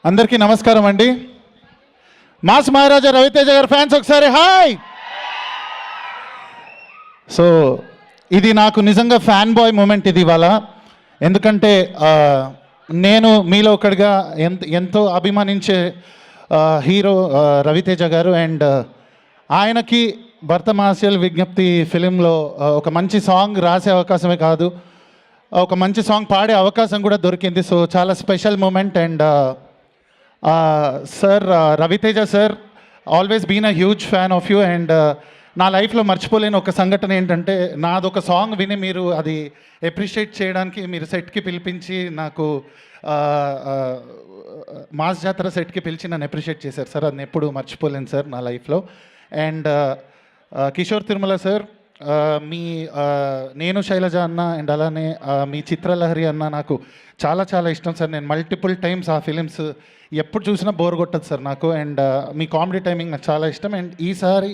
అందరికీ నమస్కారం అండి. మాస్ మహారాజా రవితేజ గారి ఫ్యాన్స్ ఒకసారి హాయ్. సో ఇది నాకు నిజంగా ఫ్యాన్ బాయ్ మూమెంట్ ఇది ఇవాళ. ఎందుకంటే నేను మీలో ఒకటిగా ఎంతో అభిమానించే హీరో రవితేజ గారు. అండ్ ఆయనకి భర్త మహాశయుల విజ్ఞప్తి ఫిలింలో ఒక మంచి సాంగ్ రాసే అవకాశమే కాదు, ఒక మంచి సాంగ్ పాడే అవకాశం కూడా దొరికింది. సో చాలా special moment. And sir Ravi Teja sir always been a huge fan of you. And నా లైఫ్లో మర్చిపోలేని ఒక సంఘటన ఏంటంటే, నాదొక సాంగ్ విని మీరు అది అప్రిషియేట్ చేయడానికి మీరు సెట్కి పిలిపించి నాకు మాస్ జాతర సెట్కి పిలిచి నన్ను అప్రిషియేట్ చేశారు సార్. అది ఎప్పుడు మర్చిపోలేను సార్ నా లైఫ్లో. అండ్ కిషోర్ తిరుమల సార్, మీ నేను శైలజ అన్న అండ్ అలానే మీ చిత్రలహరి అన్న నాకు చాలా చాలా ఇష్టం సార్. నేను మల్టిపుల్ టైమ్స్ ఆ ఫిలిమ్స్ ఎప్పుడు చూసినా బోర్ కొట్టదు సార్ నాకు. అండ్ మీ కామెడీ టైమింగ్ నాకు చాలా ఇష్టం. అండ్ ఈసారి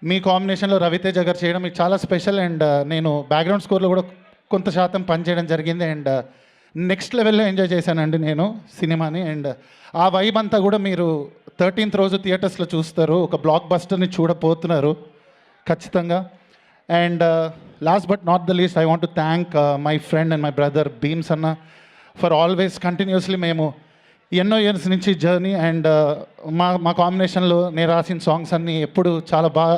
మీ కాంబినేషన్లో రవితేజ గారు చేయడం మీకు చాలా స్పెషల్. అండ్ నేను బ్యాక్గ్రౌండ్ స్కోర్లో కూడా కొంత శాతం పనిచేయడం జరిగింది. అండ్ నెక్స్ట్ లెవెల్లో ఎంజాయ్ చేశానండి నేను సినిమాని. అండ్ ఆ వైబ్ అంతా కూడా మీరు 13th రోజు థియేటర్స్లో చూస్తారు. ఒక బ్లాక్ బస్టర్ని చూడబోతున్నారు ఖచ్చితంగా. And last but not the least, I want to thank my friend and my brother Bheems అన్న ఫర్ ఆల్వేస్ కంటిన్యూస్లీ మేము ఎన్నో ఇయర్స్ నుంచి జర్నీ. అండ్ మా కాంబినేషన్లో నేను రాసిన సాంగ్స్ అన్నీ ఎప్పుడు చాలా బాగా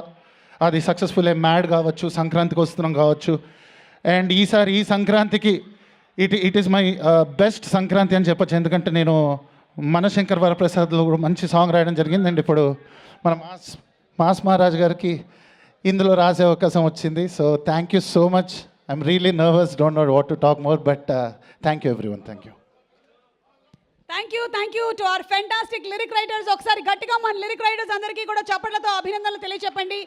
అది సక్సెస్ఫుల్. మ్యాడ్ కావచ్చు, సంక్రాంతికి వస్తున్నాం కావచ్చు. అండ్ ఈసారి ఈ సంక్రాంతికి it is my best Sankranti అని చెప్పచ్చు. ఎందుకంటే నేను మనశంకర్ వరప్రసాద్లో కూడా మంచి సాంగ్ రాయడం జరిగింది. అండ్ ఇప్పుడు మన మాస్ మహారాజ్ గారికి ఇందులో రాసే అవకాశం వచ్చింది. So thank you so much. I'm really nervous, don't know what to talk more, but thank you everyone. Thank you. Thank you to our fantastic lyric writers. ఒకసారి గట్టిగా మన లిరిక్ రైటర్స్ అందరికీ కూడా చప్పట్లతో అభినందనలు తెలియచెప్పండి.